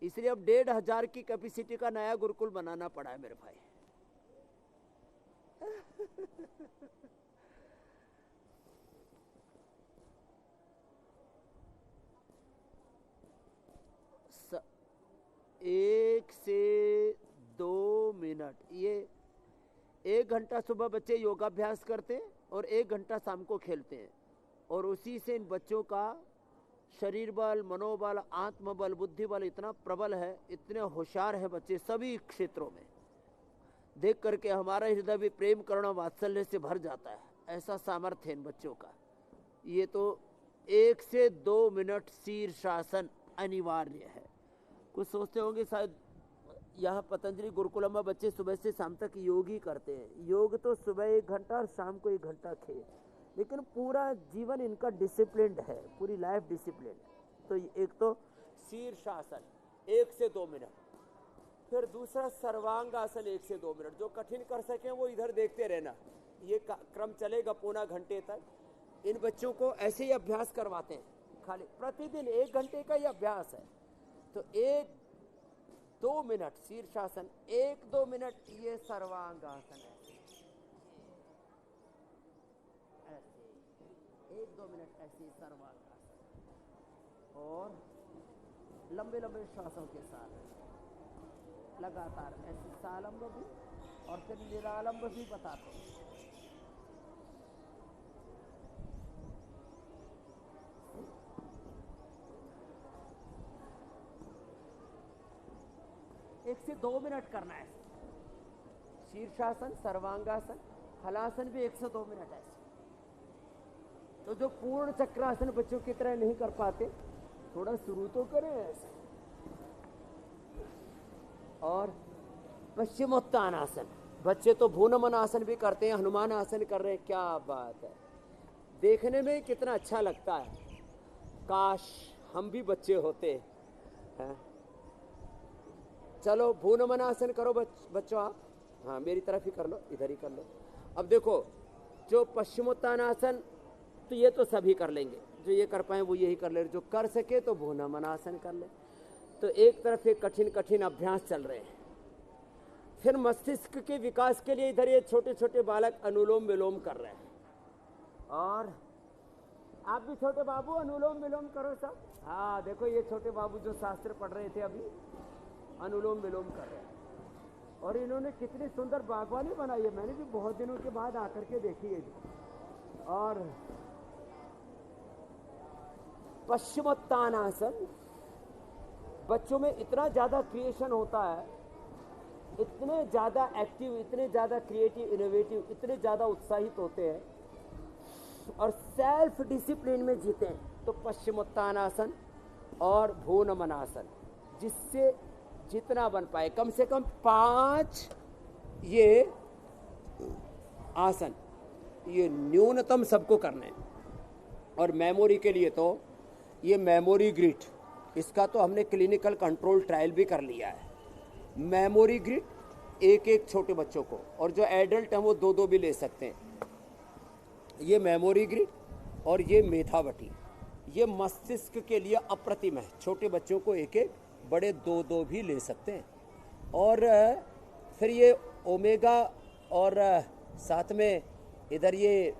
इसलिए अब 1,500 की कैपेसिटी का नया गुरुकुल बनाना पड़ा है मेरे भाई। स, 1 से 2 मिनट, ये 1 घंटा सुबह बच्चे योगाभ्यास करते हैं और 1 घंटा शाम को खेलते हैं, और उसी से इन बच्चों का शरीर बल, मनोबल, आत्मबल, बुद्धि बल इतना प्रबल है, इतने होशियार है बच्चे सभी क्षेत्रों में। देख करके हमारा हृदय भी प्रेम, करुणा, वात्सल्य से भर जाता है। ऐसा सामर्थ्य है इन बच्चों का। ये तो 1 से 2 मिनट शीर्षासन अनिवार्य है। कुछ सोचते होंगे शायद यहाँ पतंजलि गुरुकुलम में बच्चे सुबह से शाम तक योग ही करते हैं। योग तो सुबह 1 घंटा और शाम को 1 घंटा खेल, लेकिन पूरा जीवन इनका डिसिप्लिन्ड है, पूरी लाइफ डिसिप्लिन है। तो एक तो शीर्षासन 1 से 2 मिनट, फिर दूसरा सर्वांगासन 1 से 2 मिनट। जो कठिन कर सके वो इधर देखते रहना, ये क्रम चलेगा पौना घंटे तक। इन बच्चों को ऐसे ही अभ्यास करवाते हैं, खाली प्रतिदिन 1 घंटे का ही अभ्यास है। तो 1-2 मिनट शीर्षासन, 1-2 मिनट ये सर्वांगासन है, ऐसे 1-2 मिनट ऐसे सर्वांगासन, और लंबे लंबे श्वासों के साथ लगातार ऐसे सालंब भी और फिर निरालंब भी बताते हैं। एक से 2 मिनट करना है। शीर्षासन, सर्वांगासन, हलासन भी 1 से 2 मिनट ऐसे। तो जो पूर्ण चक्रासन बच्चों की तरह नहीं कर पाते, थोड़ा शुरू तो करें ऐसे। और पश्चिमोत्तानासन, बच्चे तो भूनमन आसन भी करते हैं, हनुमान आसन कर रहे हैं। क्या बात है, देखने में कितना अच्छा लगता है। काश हम भी बच्चे होते हैं। चलो भूनमन आसन करो बच्चों आप, हाँ मेरी तरफ ही कर लो, इधर ही कर लो। अब देखो, जो पश्चिमोत्तानासन तो ये तो सभी कर लेंगे, जो ये कर पाए वो यही कर ले, जो कर सके तो भूनमन आसन कर ले। तो एक तरफ एक कठिन कठिन अभ्यास चल रहे हैं। फिर मस्तिष्क के विकास के लिए इधर ये छोटे छोटे बालक अनुलोम विलोम कर रहे हैं। और आप भी छोटे बाबू अनुलोम विलोम करो सब। हाँ देखो, ये छोटे बाबू जो शास्त्र पढ़ रहे थे अभी अनुलोम विलोम कर रहे हैं। और इन्होंने कितनी सुंदर बागवानी बनाई है, मैंने भी बहुत दिनों के बाद आकर के देखी है। और पश्चिमोत्तानासन, बच्चों में इतना ज्यादा क्रिएशन होता है, इतने ज्यादा एक्टिव, इतने ज्यादा क्रिएटिव, इनोवेटिव, इतने ज्यादा उत्साहित होते हैं और सेल्फ डिसिप्लिन में जीते हैं। तो पश्चिमोत्तानासन और भूनमनासन, जिससे जितना बन पाए, कम से कम 5 ये आसन, ये न्यूनतम सबको करने हैं। और मेमोरी के लिए तो ये मेमोरी ग्रिड, इसका तो हमने क्लिनिकल कंट्रोल ट्रायल भी कर लिया है। मेमोरी ग्रिड एक एक छोटे बच्चों को, और जो एडल्ट हैं वो 2-2 भी ले सकते हैं। ये मेमोरी ग्रिड और ये मेधावटी, ये मस्तिष्क के लिए अप्रतिम है। छोटे बच्चों को एक एक, बड़े 2-2 भी ले सकते हैं। और फिर ये ओमेगा, और साथ में इधर ये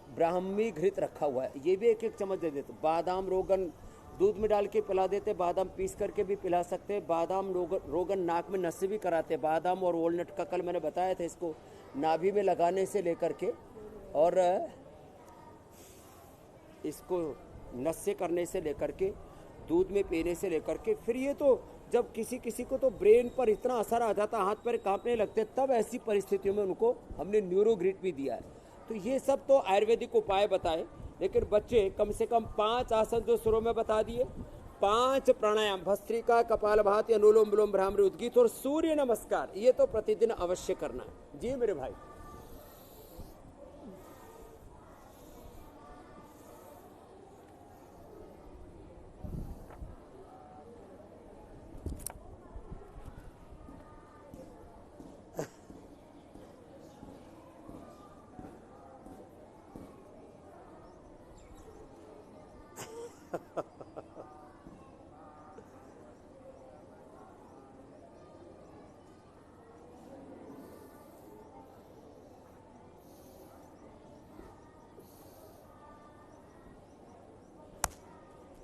ब्राह्मी घृत रखा हुआ है, ये भी एक एक चम्मच दे देते। बादाम रोगन दूध में डाल के पिला देते, बादाम पीस करके भी पिला सकते हैं। बादाम रोगन नाक में नस भी कराते। बादाम और वॉलनट का कल मैंने बताया था, इसको नाभि में लगाने से लेकर के और इसको नस करने से लेकर के, दूध में पीने से लेकर के, फिर ये तो जब किसी किसी को तो ब्रेन पर इतना असर आ जाता, हाथ पैर कांपने लगते, तब ऐसी परिस्थितियों में उनको हमने न्यूरोग्रिड भी दिया है। तो ये सब तो आयुर्वेदिक उपाय बताए, लेकिन बच्चे कम से कम 5 आसन जो शुरू में बता दिए, 5 प्राणायाम, भस्त्रिका, कपालभाति, अनुलोम विलोम, भ्रामरी, उद्गीत और सूर्य नमस्कार, ये तो प्रतिदिन अवश्य करना है। जी मेरे भाई।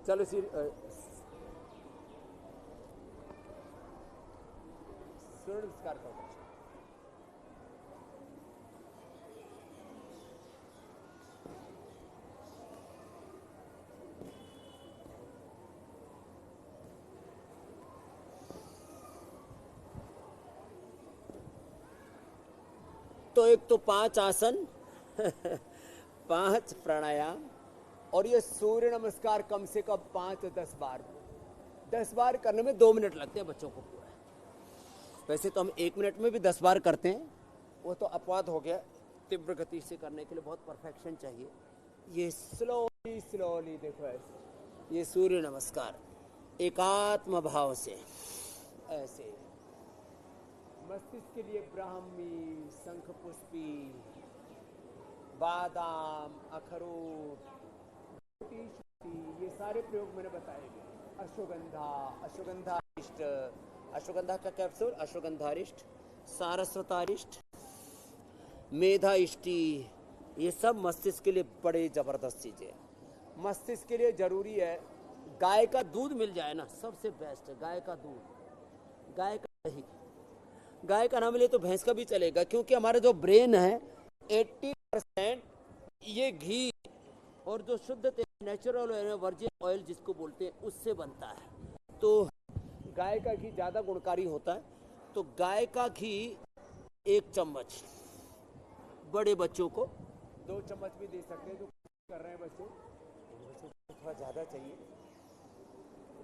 चलो सूर्य नमस्कार करो। तो एक तो 5 आसन 5 प्राणायाम, और ये सूर्य नमस्कार कम से कम 5-10 बार, 10 बार करने में 2 मिनट लगते हैं बच्चों को पूरा। वैसे तो हम 1 मिनट में भी 10 बार करते हैं, वो तो अपवाद हो गया। तीव्र गति से करने के लिए बहुत परफेक्शन चाहिए। ये स्लोली स्लोली देखो ऐसे, ये सूर्य नमस्कार एकात्म भाव से ऐसे। मस्तिष्क के लिए ब्राह्मी, शंख पुष्पी, बादाम, अखरोट, ये सारे प्रयोग मैंने बताए। अश्वगंधा, अश्वगंधारिष्ट, अश्वगंधा का कैप्सूल, अश्वगंधारिष्ट, सारस्वतारिष्ट, मेधा इष्टि, ये सब मस्तिष्क के लिए बड़े जबरदस्त चीजें हैं। मस्तिष्क के लिए जरूरी है गाय का दूध मिल जाए ना, सबसे बेस्ट है गाय का दूध, गाय का दही। गाय का ना मिले तो भैंस का भी चलेगा, क्योंकि हमारा जो ब्रेन है 80% ये घी और जो शुद्ध तेल, नेचुरल ऑयल, वर्जिन ऑयल जिसको बोलते हैं, उससे बनता है। तो गाय का घी ज़्यादा गुणकारी होता है। तो गाय का घी 1 चम्मच, बड़े बच्चों को 2 चम्मच भी दे सकते हैं, जो कर रहे हैं बच्चे, बच्चों को थोड़ा ज़्यादा चाहिए।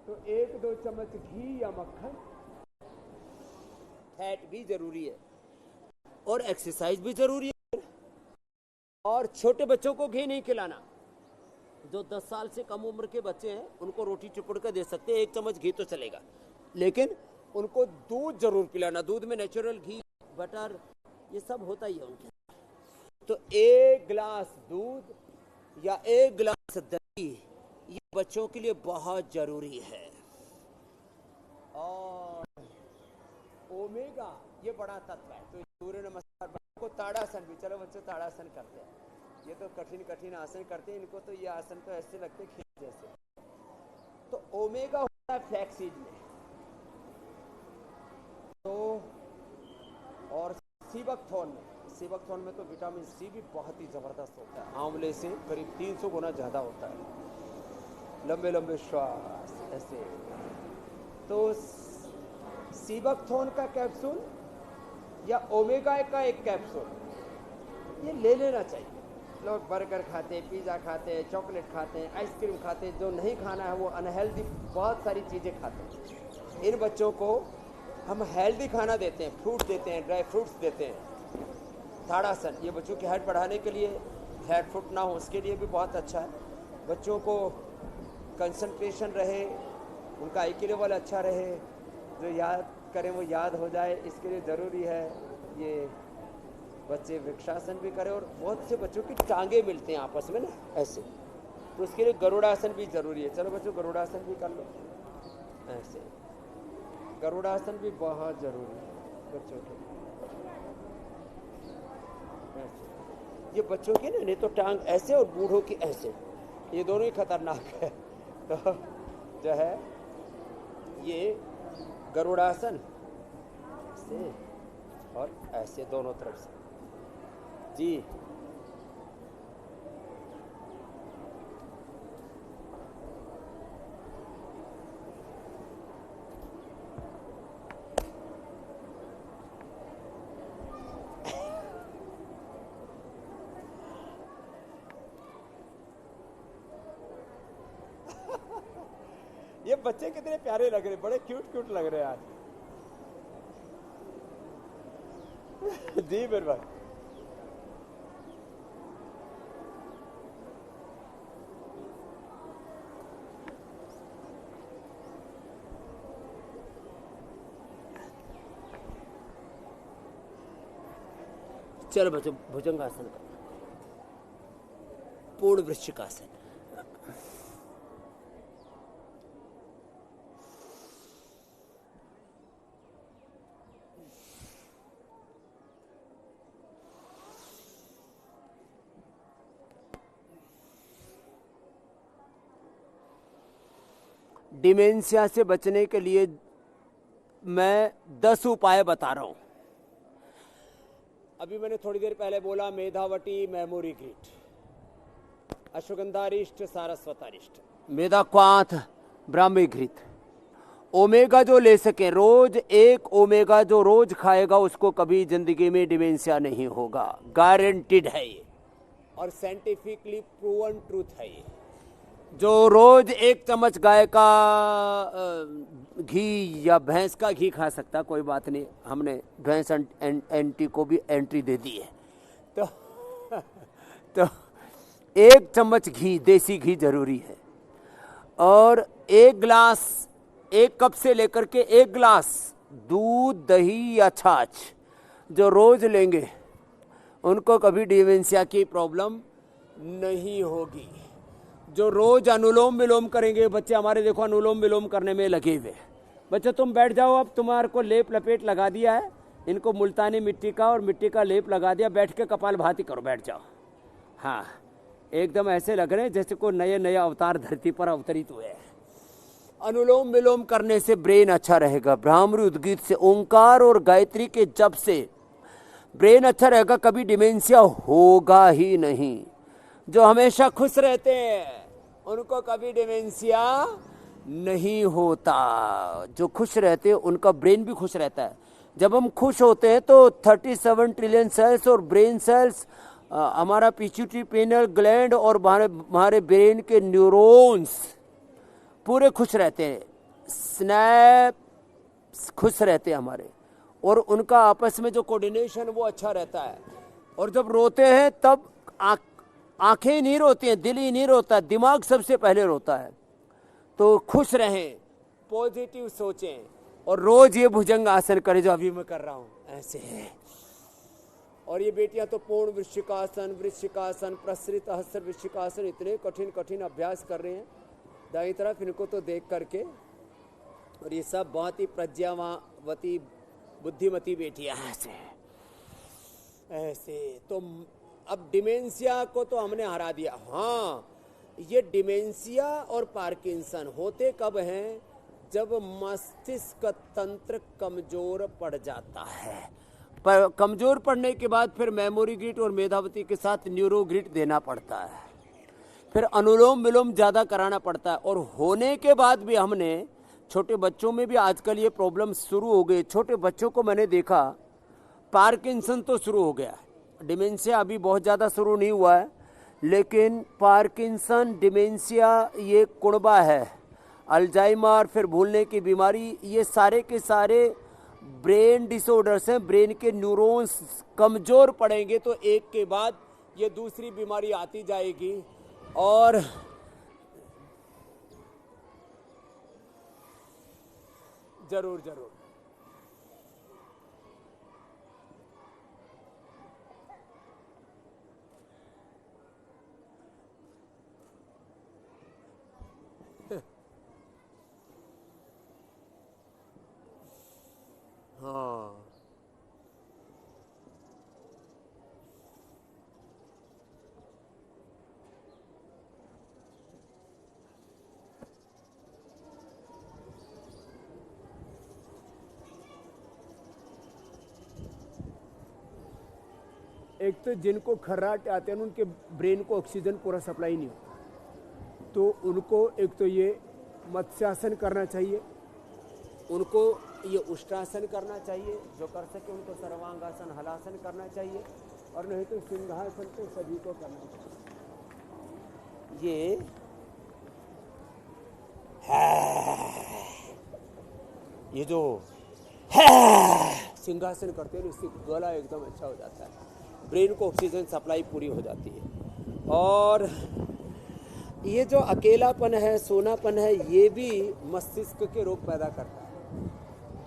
तो 1-2 चम्मच घी या मक्खन, फैट भी जरूरी है, और एक्सरसाइज भी जरूरी है। और छोटे बच्चों को घी नहीं खिलाना। जो 10 साल से कम उम्र के बच्चे हैं उनको रोटी चिपड़ कर दे सकते हैं, 1 चम्मच घी तो चलेगा, लेकिन उनको दूध जरूर पिलाना। दूध में नेचुरल घी, बटर, ये सब होता ही है उनके। तो 1 गिलास दूध या 1 गिलास दही, ये बच्चों के लिए बहुत जरूरी है। और ओमेगा, ये बड़ा तत्व है। तो सूर्य नमस्कार को ताड़ासन भी, चलो बच्चे ताड़ासन करते हैं। ये तो कठिन कठिन आसन करते हैं, इनको तो ये आसन तो ऐसे लगते हैं खींच जैसे। तो ओमेगा होता है फ्लैक्स सीड में, तो और सीबकथॉर्न में, सीबकथॉर्न में तो विटामिन सी भी बहुत ही जबरदस्त होता है, आंवले से करीब 300 गुना ज्यादा होता है। लंबे लंबे श्वास ऐसे। तो सीबकथॉर्न का कैप्सूल या ओमेगा का एक कैप्सूल ये ले लेना चाहिए। लोग बर्गर खाते हैं, पिज़्ज़ा खाते हैं, चॉकलेट खाते हैं, आइसक्रीम खाते हैं, जो नहीं खाना है वो अनहेल्दी बहुत सारी चीज़ें खाते हैं। इन बच्चों को हम हेल्दी खाना देते हैं, फ्रूट देते हैं, ड्राई फ्रूट्स देते हैं। ताड़ासन ये बच्चों की हाइट बढ़ाने के लिए, फ्लैट फुट ना हो उसके लिए भी बहुत अच्छा है। बच्चों को कंसंट्रेशन रहे, उनका IQ लेवल अच्छा रहे, जो याद करें वो याद हो जाए, इसके लिए ज़रूरी है ये बच्चे वृक्षासन भी करें। और बहुत से बच्चों की टांगे मिलते हैं आपस में ना ऐसे, तो उसके लिए गरुड़ासन भी ज़रूरी है। चलो बच्चों गरुड़ासन भी कर लो ऐसे, गरुड़ासन भी बहुत ज़रूरी है बच्चों के ऐसे। ये बच्चों की ना, नहीं तो टांग ऐसे और बूढ़ों की ऐसे, ये दोनों ही खतरनाक है। तो जो है ये गरुड़ासन से और ऐसे दोनों तरफ से जी। ये बच्चे कितने प्यारे लग रहे, बड़े क्यूट क्यूट लग रहे हैं आज। जी मेरे भाई, चलो बच्चों भुजंगासन का, पूर्ण वृश्चिकासन। डिमेंशिया से बचने के लिए मैं 10 उपाय बता रहा हूं। अभी मैंने थोड़ी देर पहले बोला मेधावटी मेमोरी ग्रिड, अश्वगंधारिष्ट सारस्वतारिष्ट, मेधाक्वाथ ब्राह्मी घृत। ओमेगा जो ले सके रोज, एक ओमेगा जो रोज खाएगा उसको कभी जिंदगी में डिमेंशिया नहीं होगा, गारंटीड है ये और साइंटिफिकली प्रूवन ट्रूथ है ये। जो रोज 1 चम्मच गाय का घी या भैंस का घी खा सकता, कोई बात नहीं, हमने भैंस एंटी को भी एंट्री दे दी है, तो 1 चम्मच घी, देसी घी जरूरी है। और 1 गिलास, 1 कप से लेकर के 1 गिलास दूध, दही या छाछ जो रोज लेंगे उनको कभी डिमेंशिया की प्रॉब्लम नहीं होगी। जो रोज अनुलोम विलोम करेंगे, बच्चे हमारे देखो अनुलोम विलोम करने में लगे हुए। बच्चे तुम बैठ जाओ, अब तुम्हारे को लेप लपेट लगा दिया है, इनको मुल्तानी मिट्टी का और मिट्टी का लेप लगा दिया, बैठ के कपालभाति करो, बैठ जाओ। हाँ, एकदम ऐसे लग रहे हैं जैसे को नए नए अवतार धरती पर अवतरित हुए हैं। अनुलोम विलोम करने से ब्रेन अच्छा रहेगा, ब्राह्मरी उद्गीत से, ओंकार और गायत्री के जप से ब्रेन अच्छा रहेगा, कभी डिमेंशिया होगा ही नहीं। जो हमेशा खुश रहते हैं उनको कभी डिमेंशिया नहीं होता। जो खुश रहते हैं उनका ब्रेन भी खुश रहता है। जब हम खुश होते हैं तो 37 ट्रिलियन सेल्स और ब्रेन सेल्स, हमारा पिट्यूटरी पेनियल ग्लैंड और हमारे ब्रेन के न्यूरॉन्स पूरे खुश रहते हैं, स्नैप खुश रहते हैं हमारे, और उनका आपस में जो कोऑर्डिनेशन वो अच्छा रहता है। और जब रोते हैं तब आंखें ही नहीं रोती हैं, दिल ही नहीं रोता, दिमाग सबसे पहले रोता है। तो खुश रहें, पॉजिटिव सोचें और रोज ये भुजंग आसन करें जो अभी मैं कर रहा हूं, ऐसे है। और ये बेटियां तो पूर्ण वृश्चिकासन, वृश्चिकासन, प्रसरित हस्त वृश्चिकासन, इतने कठिन कठिन अभ्यास कर रहे हैं दाईं तरफ, इनको तो देख करके। और ये सब बहुत ही प्रज्ञावती बुद्धिमती बेटियां ऐसे ऐसे। तो अब डिमेंशिया को तो हमने हरा दिया। हाँ, ये डिमेंशिया और पार्किंसन होते कब हैं? जब मस्तिष्क तंत्र कमजोर पड़ जाता है। पर कमजोर पड़ने के बाद फिर मेमोरी ग्रिड और मेधावती के साथ न्यूरो ग्रिड देना पड़ता है, फिर अनुलोम विलोम ज़्यादा कराना पड़ता है। और होने के बाद भी हमने, छोटे बच्चों में भी आजकल ये प्रॉब्लम शुरू हो गई। छोटे बच्चों को मैंने देखा, पार्किंसन तो शुरू हो गया, डिमेंशिया अभी बहुत ज़्यादा शुरू नहीं हुआ है, लेकिन पार्किंसन, डिमेंशिया ये कुड़बा है, अल्जाइमर, फिर भूलने की बीमारी, ये सारे के सारे ब्रेन डिसऑर्डर्स हैं। ब्रेन के न्यूरॉन्स कमज़ोर पड़ेंगे तो एक के बाद ये दूसरी बीमारी आती जाएगी। और जरूर जरूर हाँ, एक तो जिनको खर्राट आते हैं उनके ब्रेन को ऑक्सीजन पूरा सप्लाई नहीं होता, तो उनको एक तो ये मत्स्यासन करना चाहिए, उनको ये उष्ट्रासन करना चाहिए, जो कर सके उनको सर्वांगासन, हलासन करना चाहिए, और नहीं तो सिंहासन तो सभी को करना चाहिए। ये जो सिंहासन करते हैं इससे गला एकदम अच्छा हो जाता है, ब्रेन को ऑक्सीजन सप्लाई पूरी हो जाती है। और ये जो अकेलापन है, सोनापन है, ये भी मस्तिष्क के रोग पैदा करता है।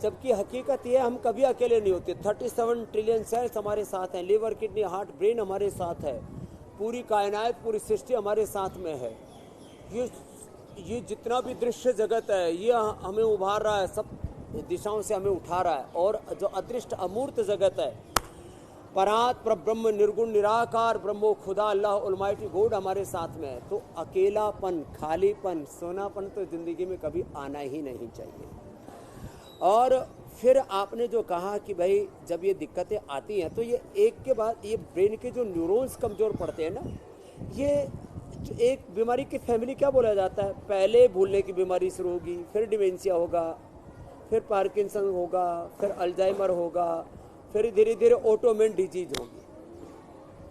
जबकि हकीकत ये, हम कभी अकेले नहीं होते। 37 ट्रिलियन सेल्स हमारे साथ हैं, लिवर, किडनी, हार्ट, ब्रेन हमारे साथ है, पूरी कायनात, पूरी सृष्टि हमारे साथ में है। ये जितना भी दृश्य जगत है ये हमें उभार रहा है, सब दिशाओं से हमें उठा रहा है। और जो अदृष्ट अमूर्त जगत है परात पर ब्रह्म निर्गुण निराकार ब्रह्मो खुदा अल्लाह ऑलमाइटी गॉड हमारे साथ में है, तो अकेलापन, खालीपन, सोनापन तो जिंदगी में कभी आना ही नहीं चाहिए। और फिर आपने जो कहा कि भाई जब ये दिक्कतें आती हैं तो ये एक के बाद ये ब्रेन के जो न्यूरॉन्स कमज़ोर पड़ते हैं ना, ये एक बीमारी की फैमिली क्या बोला जाता है, पहले भूलने की बीमारी शुरू होगी, फिर डिमेंशिया होगा, फिर पार्किंसन होगा, फिर अल्जाइमर होगा, फिर धीरे धीरे ऑटोइम्यून डिजीज होगी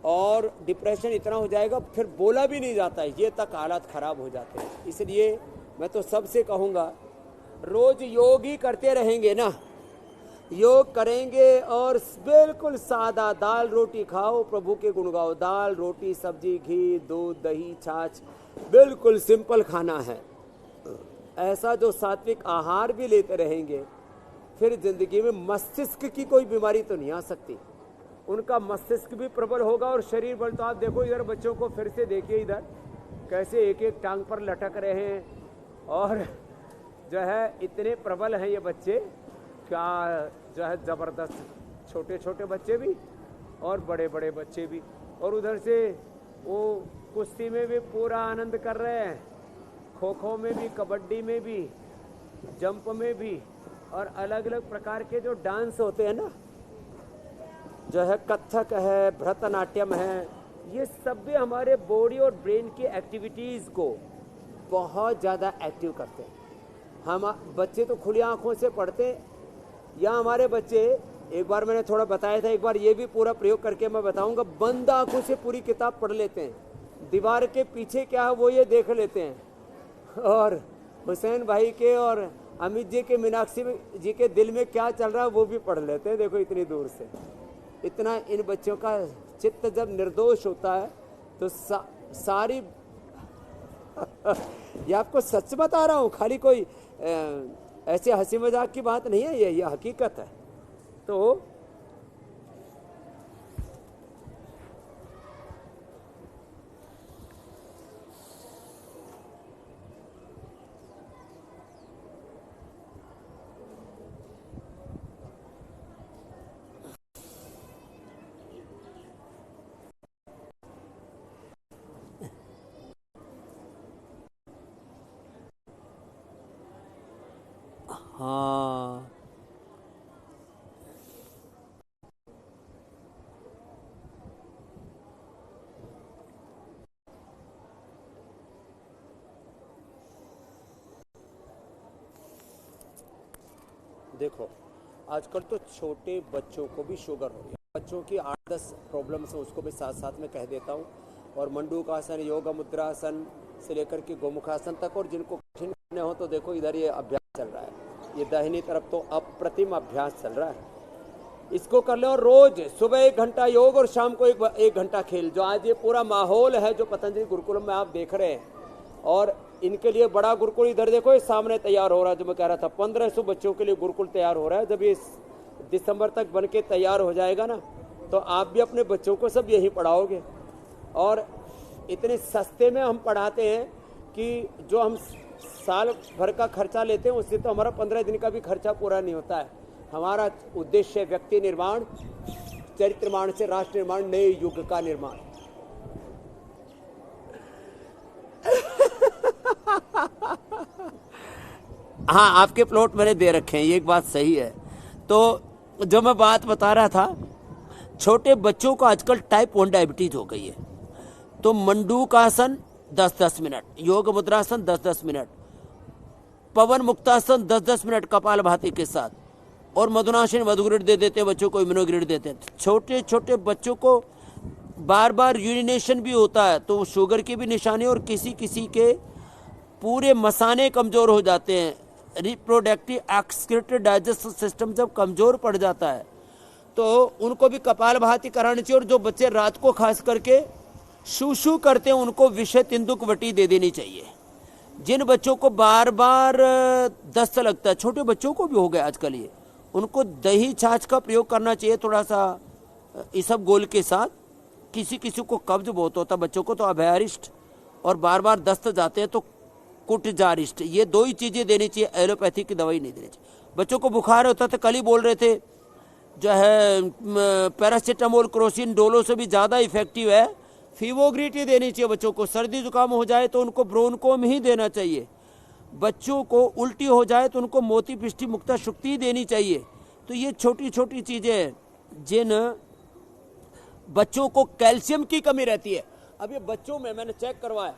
और डिप्रेशन इतना हो जाएगा फिर बोला भी नहीं जाता है, ये तक हालात ख़राब हो जाते हैं। इसलिए मैं तो सबसे कहूँगा रोज योग ही करते रहेंगे ना, योग करेंगे और बिल्कुल सादा दाल रोटी खाओ, प्रभु के गुण गाओ, दाल रोटी सब्जी घी दूध दही छाछ, बिल्कुल सिंपल खाना है। ऐसा जो सात्विक आहार भी लेते रहेंगे फिर जिंदगी में मस्तिष्क की कोई बीमारी तो नहीं आ सकती, उनका मस्तिष्क भी प्रबल होगा और शरीर बल। तो आप देखो इधर बच्चों को फिर से देखिए, इधर कैसे एक एक टांग पर लटक रहे हैं और जो है इतने प्रबल हैं ये बच्चे, क्या जो है ज़बरदस्त, छोटे छोटे बच्चे भी और बड़े बड़े बच्चे भी। और उधर से वो कुश्ती में भी पूरा आनंद कर रहे हैं, खो खो में भी, कबड्डी में भी, जंप में भी, और अलग अलग प्रकार के जो डांस होते हैं ना, जो है कथक है, भरतनाट्यम है, ये सब भी हमारे बॉडी और ब्रेन की एक्टिविटीज़ को बहुत ज़्यादा एक्टिव करते हैं। हम बच्चे तो खुली आंखों से पढ़ते हैं, या हमारे बच्चे, एक बार मैंने थोड़ा बताया था, एक बार ये भी पूरा प्रयोग करके मैं बताऊंगा, बंद आंखों से पूरी किताब पढ़ लेते हैं, दीवार के पीछे क्या है वो ये देख लेते हैं, और हुसैन भाई के और अमित जी के, मीनाक्षी जी के दिल में क्या चल रहा है वो भी पढ़ लेते हैं। देखो इतनी दूर से, इतना इन बच्चों का चित्त जब निर्दोष होता है तो सारी ये आपको सच बता रहा हूँ, खाली कोई ऐसे हंसी मजाक की बात नहीं है, ये हकीकत है। तो हाँ, देखो आजकल तो छोटे बच्चों को भी शुगर हो गया, बच्चों की 8-10 प्रॉब्लम्स हैं, उसको भी साथ साथ में कह देता हूँ। और मंडूकासन, योग मुद्रासन से लेकर के गोमुखासन तक, और जिनको कठिन करने हो तो देखो इधर ये अभ्यास चल रहा है, ये दाहिनी तरफ तो अप्रतिम अभ्यास चल रहा है, इसको कर ले। और रोज सुबह 1 घंटा योग और शाम को 1 घंटा खेल, जो आज ये पूरा माहौल है जो पतंजलि गुरुकुलम में आप देख रहे हैं। और इनके लिए बड़ा गुरुकुल इधर देखो, ये सामने तैयार हो रहा है, जो मैं कह रहा था 1500 बच्चों के लिए गुरुकुल तैयार हो रहा है। जब ये दिसंबर तक बन के तैयार हो जाएगा ना, तो आप भी अपने बच्चों को सब यहीं पढ़ाओगे। और इतने सस्ते में हम पढ़ाते हैं कि जो हम साल भर का खर्चा लेते हैं उससे तो हमारा 15 दिन का भी खर्चा पूरा नहीं होता है। हमारा उद्देश्य व्यक्ति निर्माण, चरित्र निर्माण से राष्ट्र निर्माण, नए युग का निर्माण। हाँ, आपके प्लॉट मैंने दे रखे हैं, ये एक बात सही है। तो जो मैं बात बता रहा था, छोटे बच्चों को आजकल टाइप 1 डायबिटीज हो गई है, तो मंडूकासन 10-10 मिनट, योग मुद्रासन 10-10 मिनट, पवन मुक्तासन 10-10 मिनट कपालभाति के साथ, और मधुनाशन मधुग्रिड दे देते हैं बच्चों को, इम्यूनोग्रिड देते हैं। छोटे छोटे बच्चों को बार बार यूरिनेशन भी होता है तो शुगर की भी निशानी, और किसी किसी के पूरे मसाने कमज़ोर हो जाते हैं। रिप्रोडक्टिव एक्सक्रीटरी डाइजेस्टिव सिस्टम जब कमज़ोर पड़ जाता है तो उनको भी कपालभाति करानी चाहिए। और जो बच्चे रात को खास करके शू करते हैं उनको विषय तिंदुक वटी दे देनी चाहिए। जिन बच्चों को बार बार दस्त लगता है, छोटे बच्चों को भी हो गया आजकल ये, उनको दही छाछ का प्रयोग करना चाहिए थोड़ा सा इसब गोल के साथ। किसी किसी को कब्ज बहुत होता है बच्चों को, तो अभयारिष्ट, और बार बार दस्त जाते हैं तो कुटजारिष्ट, ये 2 ही चीज़ें देनी चाहिए, एलोपैथी की दवाई नहीं देनी चाहिए। बच्चों को बुखार होता था, कल ही बोल रहे थे जो है पैरासीटामोल, क्रोसिन, डोलो से भी ज़्यादा इफेक्टिव है। फीवोग्रिट ही देनी चाहिए बच्चों को। सर्दी जुकाम हो जाए तो उनको ब्रोनकोम ही देना चाहिए। बच्चों को उल्टी हो जाए तो उनको मोती पिष्टी मुक्ता शुक्ति ही देनी चाहिए। तो ये छोटी छोटी चीज़ें हैं जिन बच्चों को कैल्शियम की कमी रहती है। अब ये बच्चों में मैंने चेक करवाया,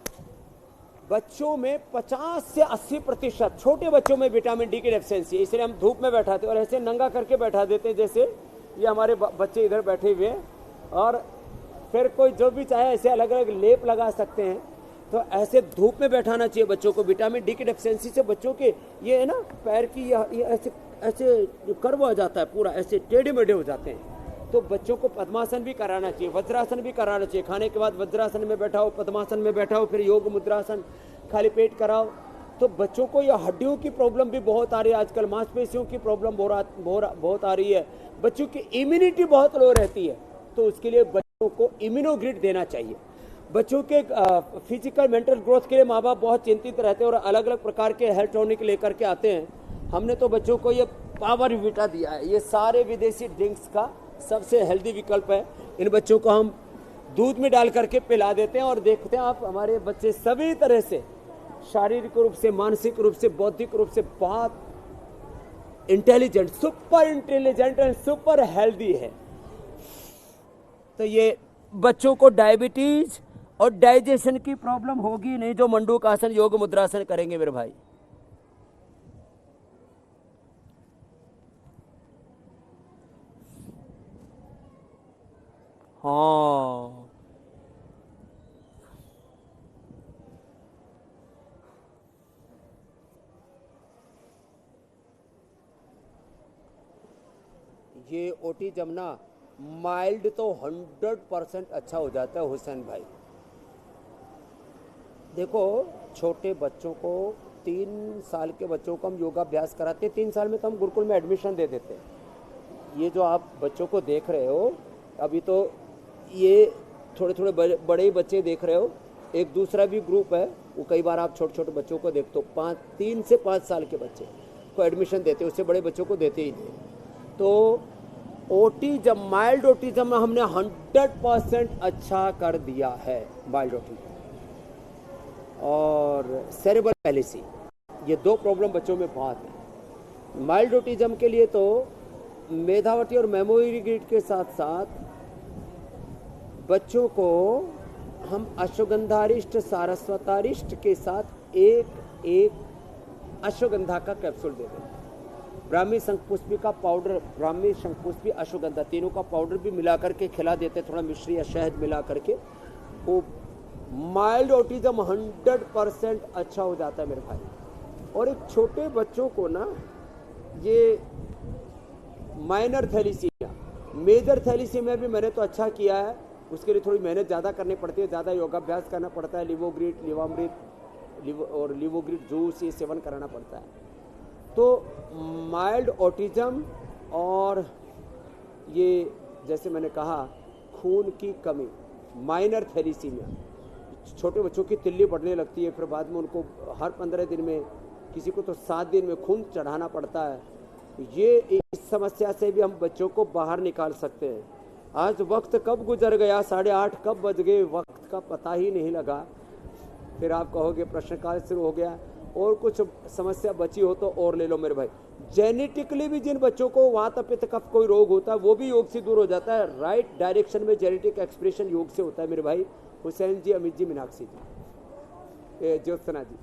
बच्चों में 50 से 80% छोटे बच्चों में विटामिन डी की डेफिशिएंसी है। इसलिए हम धूप में बैठाते और ऐसे नंगा करके बैठा देते हैं, जैसे ये हमारे बच्चे इधर बैठे हुए हैं। और फिर कोई जो भी चाहे ऐसे अलग अलग लेप लगा सकते हैं। तो ऐसे धूप में बैठाना चाहिए बच्चों को। विटामिन डी की डेफिशिएंसी से बच्चों के ये है ना, पैर की ये ऐसे ऐसे कर्व आ जाता है, पूरा ऐसे टेढ़े मेढ़े हो जाते हैं। तो बच्चों को पद्मासन भी कराना चाहिए, वज्रासन भी कराना चाहिए। खाने के बाद वज्रासन में बैठाओ, पद्मासन में बैठाओ, फिर योग मुद्रासन, खाली पेट कराओ। तो बच्चों को यह हड्डियों की प्रॉब्लम भी बहुत आ रही है आजकल, मांसपेशियों की प्रॉब्लम बहुत आ रही है। बच्चों की इम्यूनिटी बहुत लो रहती है, तो उसके लिए बच्चों को इम्यूनोग्रिड देना चाहिए। बच्चों के फिजिकल मेंटल ग्रोथ के लिए माँ बाप बहुत चिंतित रहते हैं और अलग अलग प्रकार के हेल्थ टॉनिक लेकर के आते हैं। हमने तो बच्चों को ये पावर विटा दिया है। ये सारे विदेशी ड्रिंक्स का सबसे हेल्दी विकल्प है। इन बच्चों को हम दूध में डाल करके पिला देते हैं और देखते हैं आप, हमारे बच्चे सभी तरह से शारीरिक रूप से, मानसिक रूप से, बौद्धिक रूप से बहुत intelligent, super intelligent and super healthy है। तो ये बच्चों को डायबिटीज और डाइजेशन की प्रॉब्लम होगी नहीं जो मंडूकासन, योग मुद्रासन करेंगे मेरे भाई। हाँ, ये ऑटिज्म ना माइल्ड तो 100% अच्छा हो जाता है हुसैन भाई। देखो, छोटे बच्चों को 3 साल के बच्चों को हम योगाभ्यास कराते हैं। 3 साल में तो हम गुरुकुल में एडमिशन दे देते हैं। ये जो आप बच्चों को देख रहे हो अभी, तो ये थोड़े थोड़े बड़े ही बच्चे देख रहे हो। एक दूसरा भी ग्रुप है, वो कई बार आप छोटे छोटे बच्चों को देखते हो, 3 से 5 साल के बच्चे को एडमिशन देते, उससे बड़े बच्चों को देते ही नहीं। तो ऑटिज्म, माइल्ड ऑटिज्म में हमने 100% अच्छा कर दिया है। माइल्ड ऑटिज्म और सेरेब्रल पैलिसी, ये 2 प्रॉब्लम बच्चों में बहुत है। माइल्ड ऑटिज्म के लिए तो मेधावती और मेमोरी ग्रिड के साथ साथ बच्चों को हम अश्वगंधारिष्ट, सारस्वतारिष्ट के साथ एक अश्वगंधा का कैप्सूल दे देते हैं। ब्राह्मी शंखपुष्पी का पाउडर, ब्राह्मी शंखपुष्पी, अश्वगंधा, तीनों का पाउडर भी मिला करके खिला देते, थोड़ा मिश्री या शहद मिला करके। वो माइल्ड ऑटिज्म 100% अच्छा हो जाता है मेरे भाई। और एक छोटे बच्चों को ना, ये माइनर थैलीसीमिया, मेजर थैलीसीमिया भी मैंने तो अच्छा किया है। उसके लिए थोड़ी मेहनत ज़्यादा करनी पड़ती है, ज़्यादा योगाभ्यास करना पड़ता है। लिवोग्रिड, लिवामृत और लिवोग्रिड जूस ये सेवन कराना पड़ता है। तो माइल्ड ऑटिज्म और ये जैसे मैंने कहा खून की कमी, माइनर थैलीसीमिया, छोटे बच्चों की तिल्ली बढ़ने लगती है, फिर बाद में उनको हर 15 दिन में, किसी को तो 7 दिन में खून चढ़ाना पड़ता है। ये इस समस्या से भी हम बच्चों को बाहर निकाल सकते हैं। आज वक्त कब गुजर गया, 8:30 कब बज गए, वक्त का पता ही नहीं लगा। फिर आप कहोगे प्रश्नकाल शुरू हो गया। और कुछ समस्या बची हो तो और ले लो मेरे भाई। जेनेटिकली भी जिन बच्चों को वात पित्त कफ कोई रोग होता है वो भी योग से दूर हो जाता है। राइट डायरेक्शन में जेनेटिक एक्सप्रेशन योग से होता है मेरे भाई। हुसैन जी, अमित जी, मीनाक्षी जी, ज्योत्सना जी।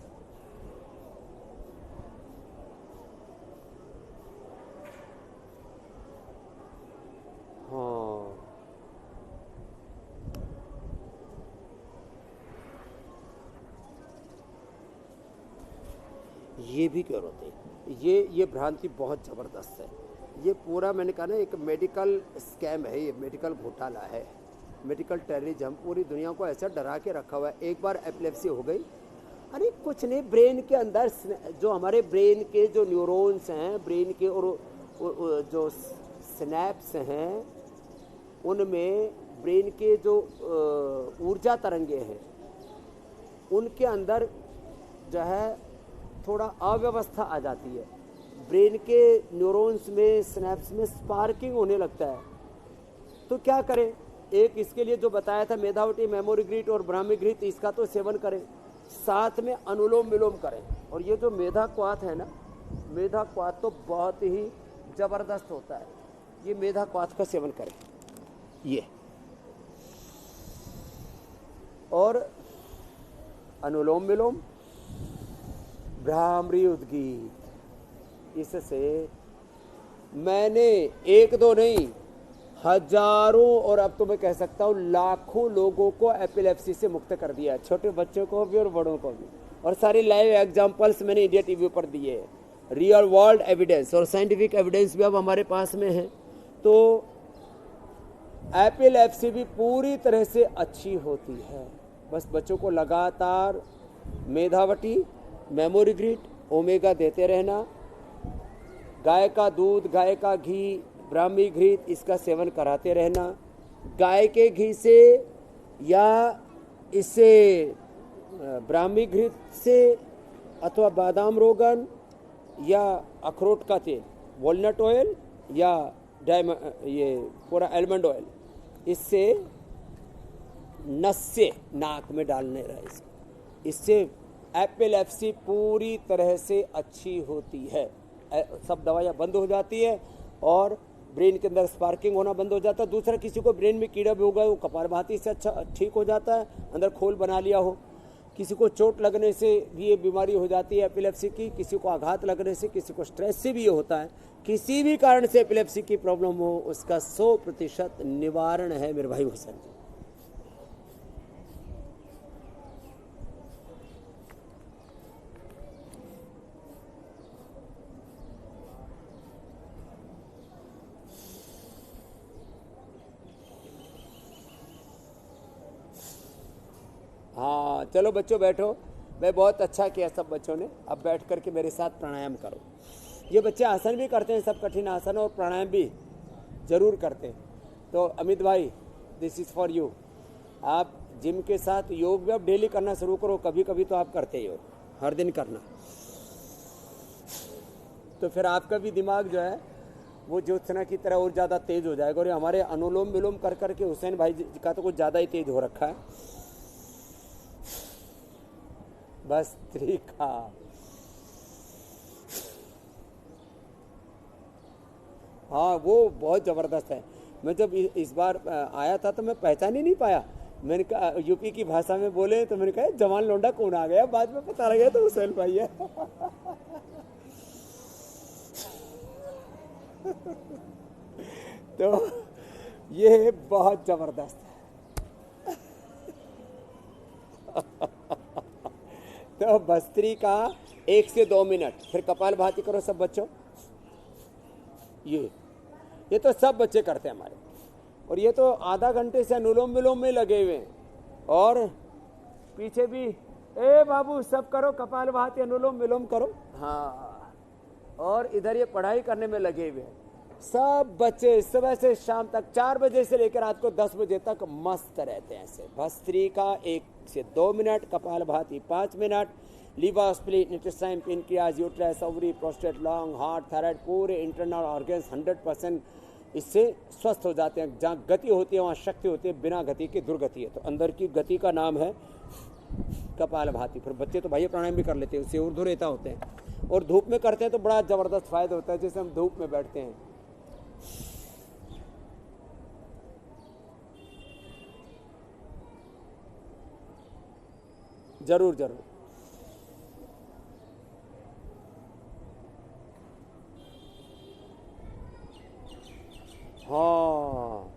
हाँ, ये भी क्यों होते हैं? ये भ्रांति बहुत ज़बरदस्त है। ये पूरा मैंने कहा ना, एक मेडिकल स्कैम है, ये मेडिकल घोटाला है, मेडिकल टेररिज्म। पूरी दुनिया को ऐसा डरा के रखा हुआ है। एक बार एपिलेप्सी हो गई, अरे कुछ नहीं, ब्रेन के अंदर जो हमारे ब्रेन के जो न्यूरॉन्स हैं, ब्रेन के और जो सिनैप्स हैं, उनमें ब्रेन के जो ऊर्जा तरंगे हैं, उनके अंदर जो है थोड़ा अव्यवस्था आ जाती है। ब्रेन के न्यूरॉन्स में, स्नैप्स में स्पार्किंग होने लगता है। तो क्या करें? एक इसके लिए जो बताया था मेधावटी, मेमोरी ग्रीट और ब्राह्मी घृत, इसका तो सेवन करें, साथ में अनुलोम विलोम करें। और ये जो मेधा क्वाथ है ना, मेधा क्वाथ तो बहुत ही जबरदस्त होता है, ये मेधा क्वाथ का सेवन करें ये। और अनुलोम विलोम, भ्रामरी उद्गीत, इससे मैंने एक दो नहीं, हजारों और अब तो मैं कह सकता हूँ लाखों लोगों को एपिलेप्सी से मुक्त कर दिया, छोटे बच्चों को भी और बड़ों को भी। और सारी लाइव एग्जांपल्स मैंने इंडिया टीवी पर दिए हैं, रियल वर्ल्ड एविडेंस और साइंटिफिक एविडेंस भी अब हमारे पास में है। तो एपिलेप्सी भी पूरी तरह से अच्छी होती है। बस बच्चों को लगातार मेधावटी, मेमोरी ग्रीट, ओमेगा देते रहना, गाय का दूध, गाय का घी, ब्राह्मी घृत, इसका सेवन कराते रहना। गाय के घी से या इससे ब्राह्मी घृत से, अथवा बादाम रोगन या अखरोट का तेल, वॉलनट ऑयल या ये पूरा आलमंड ऑयल, इससे नस से नाक में डालने रहे, इससे एपिलेप्सी पूरी तरह से अच्छी होती है। सब दवाइयाँ बंद हो जाती है और ब्रेन के अंदर स्पार्किंग होना बंद हो जाता है। दूसरा, किसी को ब्रेन में कीड़ा भी होगा, वो कपालभाति से अच्छा ठीक हो जाता है, अंदर खोल बना लिया हो। किसी को चोट लगने से भी ये बीमारी हो जाती है एपिलेप्सी की, किसी को आघात लगने से, किसी को स्ट्रेस से भी ये होता है। किसी भी कारण से एपिलेप्सी की प्रॉब्लम हो, उसका 100% निवारण है मेरे भाई हुसैन जी। हाँ चलो बच्चों बैठो, मैं बहुत अच्छा किया सब बच्चों ने। अब बैठ करके मेरे साथ प्राणायाम करो। ये बच्चे आसन भी करते हैं, सब कठिन आसन, और प्राणायाम भी जरूर करते हैं। तो अमित भाई, दिस इज़ फॉर यू। आप जिम के साथ योग भी अब डेली करना शुरू करो। कभी कभी तो आप करते ही हो, हर दिन करना, तो फिर आपका भी दिमाग जो है वो ज्योत्सना की तरह और ज़्यादा तेज हो जाएगा। और ये हमारे अनुलोम विलोम कर करके हुसैन भाई का तो कुछ ज़्यादा ही तेज हो रखा है। बस तरीका, हाँ वो बहुत ज़बरदस्त है। मैं जब इस बार आया था तो मैं पहचान ही नहीं पाया। मैंने कहा यूपी की भाषा में बोले तो मैंने कहा जवान लोंडा कौन आ गया, बाद में पता लगा तो हुसैन भाई है। तो ये बहुत ज़बरदस्त है। तो भस्त्री का 1 से 2 मिनट, फिर कपालभाति करो सब बच्चों। ये तो सब बच्चे करते हैं हमारे, और ये तो आधा घंटे से अनुलोम विलोम में लगे हुए हैं। और पीछे भी ए बाबू सब करो, कपालभाति अनुलोम विलोम करो। हाँ, और इधर ये पढ़ाई करने में लगे हुए हैं सब बच्चे। सुबह से शाम तक 4 बजे से लेकर रात को 10 बजे तक मस्त रहते हैं ऐसे। भस्त्री का 1 से 2 minute, Kapalbhati 5 minute, liver, spleen, intestine, pancreas, uterus, ovary, prostate, lung, heart, thyroid, पूरे इंटरनल ऑर्गन्स 100% इससे स्वस्थ हो जाते हैं। जहाँ गति होती है वहाँ शक्ति होती है, बिना गति की दुर्गति है। तो अंदर की गति का नाम है कपालभाति। फिर बच्चे तो भाई प्राणायाम भी कर लेते हैं, उससे ऊर्ध्वरेता होते हैं। और धूप में करते हैं तो बड़ा ज़बरदस्त फायदा होता है। जैसे हम धूप में बैठते हैं, जरूर जरूर। हाँ,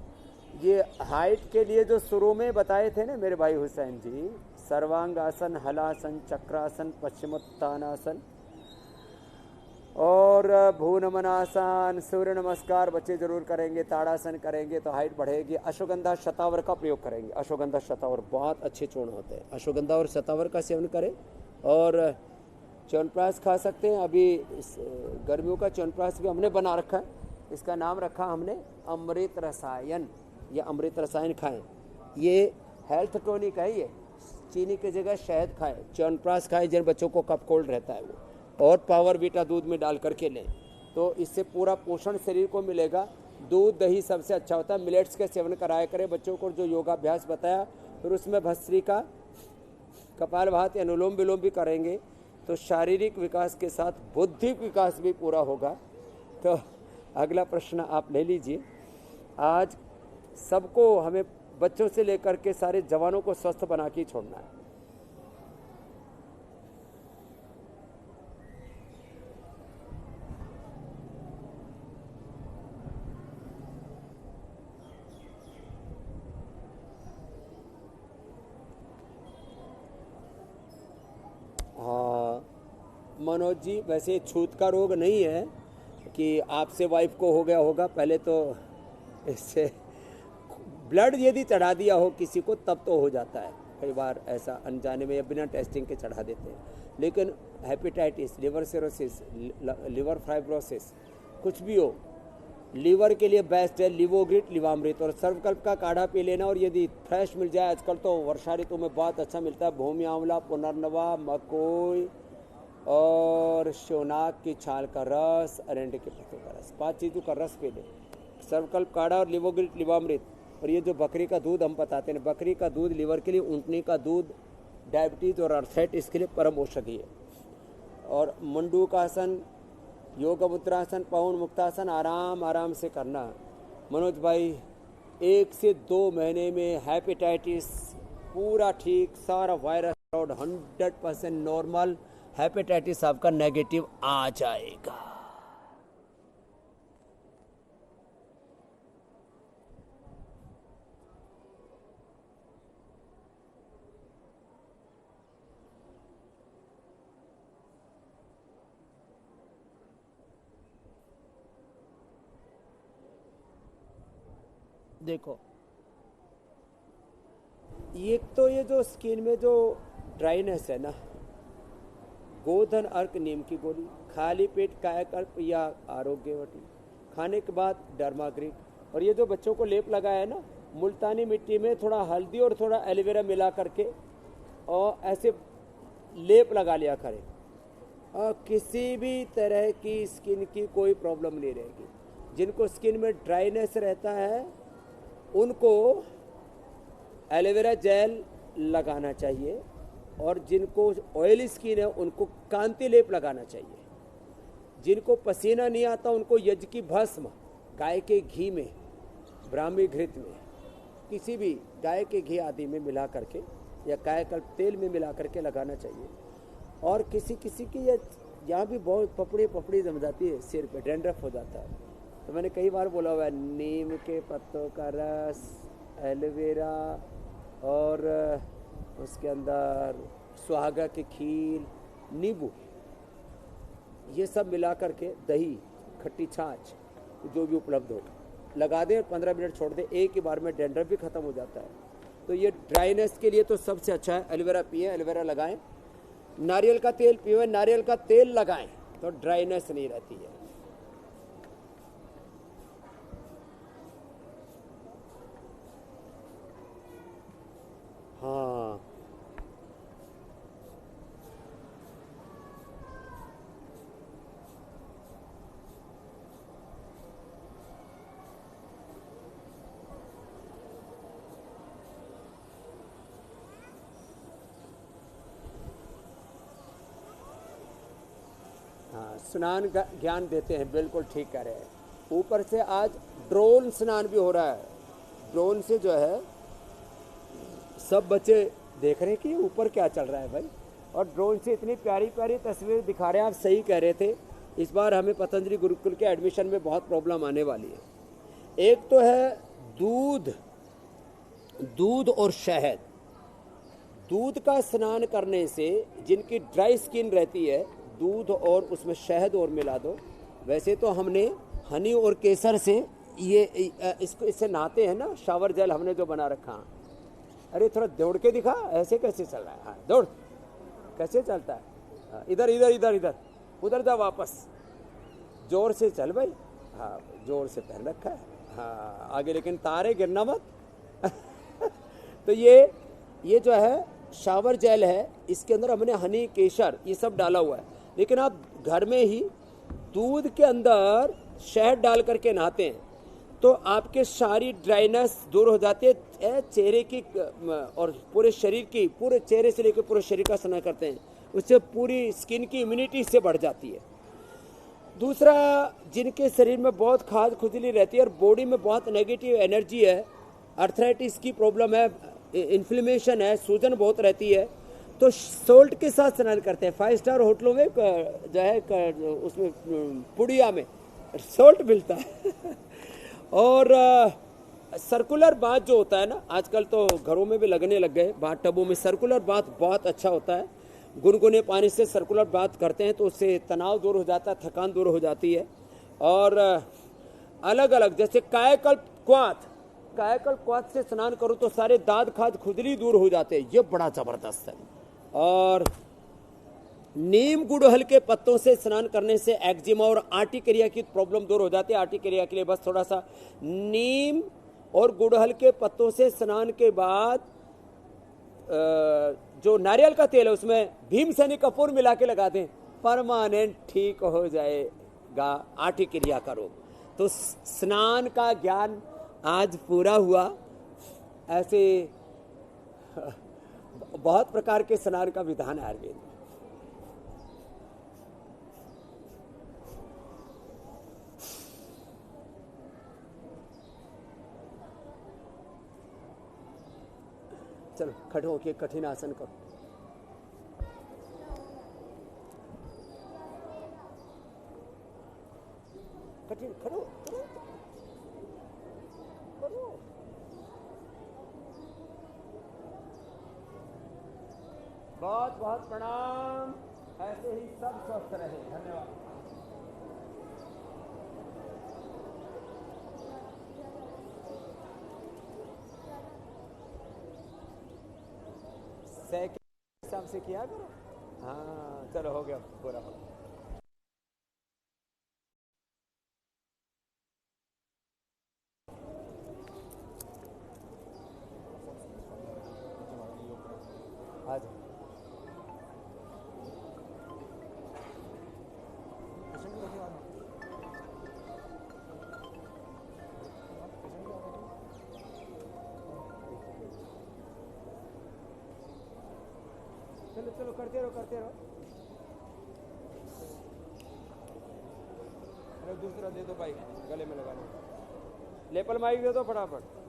ये हाइट के लिए जो शुरू में बताए थे ना मेरे भाई हुसैन जी, सर्वांगासन, हलासन, चक्रासन, पश्चिमोत्तानासन और भूनमनासन, सूर्य नमस्कार बच्चे जरूर करेंगे। ताड़ासन करेंगे तो हाइट बढ़ेगी। अश्वगंधा शतावर का प्रयोग करेंगे। अश्वगंधा शतावर बहुत अच्छे चूर्ण होते हैं। अश्वगंधा और शतावर का सेवन करें। और च्यवनप्राश खा सकते हैं। अभी गर्मियों का च्यवनप्राश भी हमने बना रखा है, इसका नाम रखा हमने अमृत रसायन। या अमृत रसायन खाएं, ये हेल्थ टॉनिक है। ये चीनी की जगह शहद खाएं, च्यवनप्राश खाएं जिन बच्चों को कफ कोल्ड रहता है वो। और पावर बीटा दूध में डाल करके लें तो इससे पूरा पोषण शरीर को मिलेगा। दूध दही सबसे अच्छा होता है। मिलेट्स का सेवन कराया करें बच्चों को, जो योगाभ्यास बताया। फिर उसमें भस्त्रिका, कपालभाति, अनुलोम विलोम भी करेंगे तो शारीरिक विकास के साथ बौद्धिक विकास भी पूरा होगा। तो अगला प्रश्न आप ले लीजिए। आज सबको, हमें बच्चों से लेकर के सारे जवानों को स्वस्थ बना के छोड़ना है। मनोज जी, वैसे छूत का रोग नहीं है कि आपसे वाइफ को हो गया होगा, पहले तो इससे ब्लड यदि चढ़ा दिया हो किसी को तब तो हो जाता है, कई बार ऐसा अनजाने में या बिना टेस्टिंग के चढ़ा देते हैं। लेकिन hepatitis, liver cirrhosis, liver fibrosis, कुछ भी हो, लीवर के लिए बेस्ट है लिवोग्रिट, लिवामृत और सर्वकल्प का काढ़ा पी लेना। और यदि फ्रेश मिल जाए, आजकल तो वर्षा ऋतु में बहुत अच्छा मिलता है, भूमि आंवला, पुनर्नवा, मकोई और शोनाक की छाल का रस, अरेंडे के पत्तों का रस, 5 चीज़ों का रस पी लें। सर्वकल्प काढ़ा और लिवोग्रिट, लिवामृत। और ये जो बकरी का दूध हम बताते हैं, बकरी का दूध लीवर के लिए, ऊँटनी का दूध डायबिटीज और अर्थराइटिस के लिए परम औषधि है। और मंडूकासन, योग मुद्रासन, पवन मुक्तासन आराम आराम से करना। मनोज भाई, 1 से 2 महीने में हेपेटाइटिस पूरा ठीक, सारा वायरस 100% नॉर्मल, हेपेटाइटिस आपका नेगेटिव आ जाएगा। देखो, एक तो ये जो स्किन में जो ड्राइनेस है ना, गोधन अर्क नीम की गोली, खाली पेट कायाकल्प या आरोग्यवटी, खाने के बाद डर्माग्रिक। और ये जो बच्चों को लेप लगाया है ना, मुल्तानी मिट्टी में थोड़ा हल्दी और थोड़ा एलोवेरा मिला करके और ऐसे लेप लगा लिया करें, और किसी भी तरह की स्किन की कोई प्रॉब्लम नहीं रहेगी। जिनको स्किन में ड्राइनेस रहता है उनको एलोवेरा जेल लगाना चाहिए, और जिनको ऑयली स्किन है उनको कांति लेप लगाना चाहिए। जिनको पसीना नहीं आता उनको यज्ञ की भस्म गाय के घी में, ब्राह्मी घृत में, किसी भी गाय के घी आदि में मिला करके या कायाकल्प तेल में मिला करके लगाना चाहिए। और किसी किसी की यहाँ भी बहुत पपड़ी जम जाती है, सिर पे डैंड्रफ हो जाता है, तो मैंने कई बार बोला हुआ है, नीम के पत्तों का रस, एलोवेरा और उसके अंदर सुहागा की खील, नींबू, ये सब मिला करके, दही, खट्टी छाछ, जो भी उपलब्ध हो, लगा दें, 15 मिनट छोड़ दें, एक ही बार में डैंड्रफ भी खत्म हो जाता है। तो ये ड्राइनेस के लिए तो सबसे अच्छा है। एलोवेरा पिए, एलोवेरा लगाएं, नारियल का तेल पिए, नारियल का तेल लगाएं तो ड्राइनेस नहीं रहती है। हाँ, स्नान का ज्ञान देते हैं, बिल्कुल ठीक कह रहे हैं। ऊपर से आज ड्रोन स्नान भी हो रहा है। ड्रोन से जो है सब बच्चे देख रहे हैं कि ऊपर क्या चल रहा है भाई, और ड्रोन से इतनी प्यारी प्यारी तस्वीर दिखा रहे हैं। आप सही कह रहे थे, इस बार हमें पतंजलि गुरुकुल के एडमिशन में बहुत प्रॉब्लम आने वाली है। एक तो है दूध और शहद। दूध का स्नान करने से जिनकी ड्राई स्किन रहती है, दूध और उसमें शहद और मिला दो। वैसे तो हमने हनी और केसर से इससे नहाते हैं ना, शावर जेल हमने जो बना रखा। अरे थोड़ा दौड़ के दिखा, ऐसे कैसे चल रहा है? हाँ, दौड़, कैसे चलता है? हाँ, इधर इधर इधर इधर, उधर जा वापस, जोर से चल भाई। हाँ, जोर से पहन रखा है। हाँ, आगे लेकिन तारे गिरना मत। तो ये जो है शावर जेल है, इसके अंदर हमने हनी, केसर, ये सब डाला हुआ है। लेकिन आप घर में ही दूध के अंदर शहद डाल करके नहाते हैं तो आपके सारी ड्राइनेस दूर हो जाती है, चेहरे की और पूरे शरीर की, पूरे चेहरे से लेकर पूरे शरीर का स्नान करते हैं, उससे पूरी स्किन की इम्यूनिटी इससे बढ़ जाती है। दूसरा, जिनके शरीर में बहुत खाज खुजली रहती है और बॉडी में बहुत नेगेटिव एनर्जी है, अर्थराइटिस की प्रॉब्लम है, इन्फ्लेमेशन है, सूजन बहुत रहती है, तो सोल्ट के साथ स्नान करते हैं। 5 स्टार होटलों में जो है उसमें पुड़िया में सोल्ट मिलता है और सर्कुलर बाथ जो होता है ना, आजकल तो घरों में भी लगने लग गए, बाथ टबों में सर्कुलर बाथ बहुत अच्छा होता है। गुनगुने पानी से सर्कुलर बाथ करते हैं तो उससे तनाव दूर हो जाता है, थकान दूर हो जाती है। और अलग अलग जैसे कायाकल्प क्वाथ से स्नान करो तो सारे दाद खाद खुजली दूर हो जाते हैं, ये बड़ा जबरदस्त है। और नीम गुड़हल के पत्तों से स्नान करने से एक्जिमा और आर्टिकेरिया की प्रॉब्लम दूर हो जाती है। आर्टिकेरिया के लिए बस थोड़ा सा नीम और गुड़हल के पत्तों से स्नान के बाद जो नारियल का तेल है उसमें भीमसेनी कपूर मिला के लगा दें, परमानेंट ठीक हो जाएगा आर्टिकेरिया का रोग। तो स्नान का ज्ञान आज पूरा हुआ। ऐसे बहुत प्रकार के स्नान का विधान है आयुर्वेद में। चलो खड़े होके कठिन आसन करो। कठिन खड़ो करो। बहुत बहुत प्रणाम। ऐसे ही सब स्वस्थ रहे। धन्यवाद। के हिसाब से किया करो। हाँ चलो हो गया, पूरा हो गया। आ जाओ। चलो चलो करते रहो। अरे दूसरा दे दो भाई, गले में लगाने। लेपल माइक दे दो फटाफट।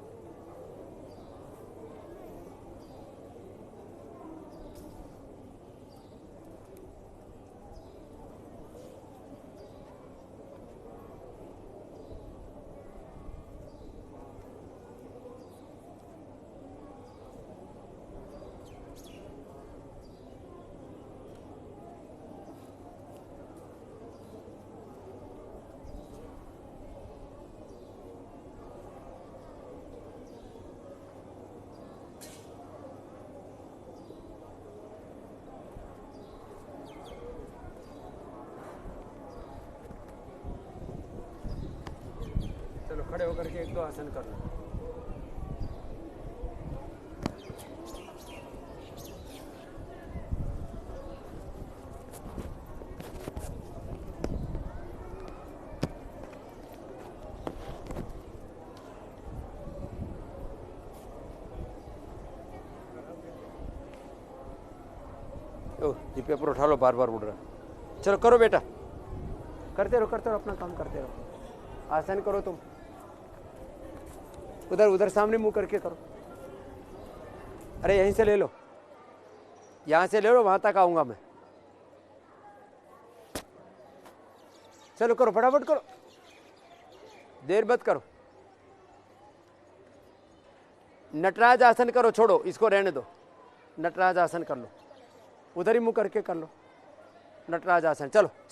खड़े होकर के 1-2 आसन कर लो। ये पेपर उठा लो, बार बार उड़ रहा। चलो करो बेटा, करते रहो अपना काम करते रहो। आसन करो तुम, उधर सामने मुंह करके करो। अरे यहीं से ले लो, यहां से ले लो, वहां तक आऊंगा मैं। चलो करो, फटाफट करो, देर मत करो। नटराज आसन करो, छोड़ो इसको, रहने दो। नटराज आसन कर लो, उधर ही मुंह करके कर लो नटराज आसन। चलो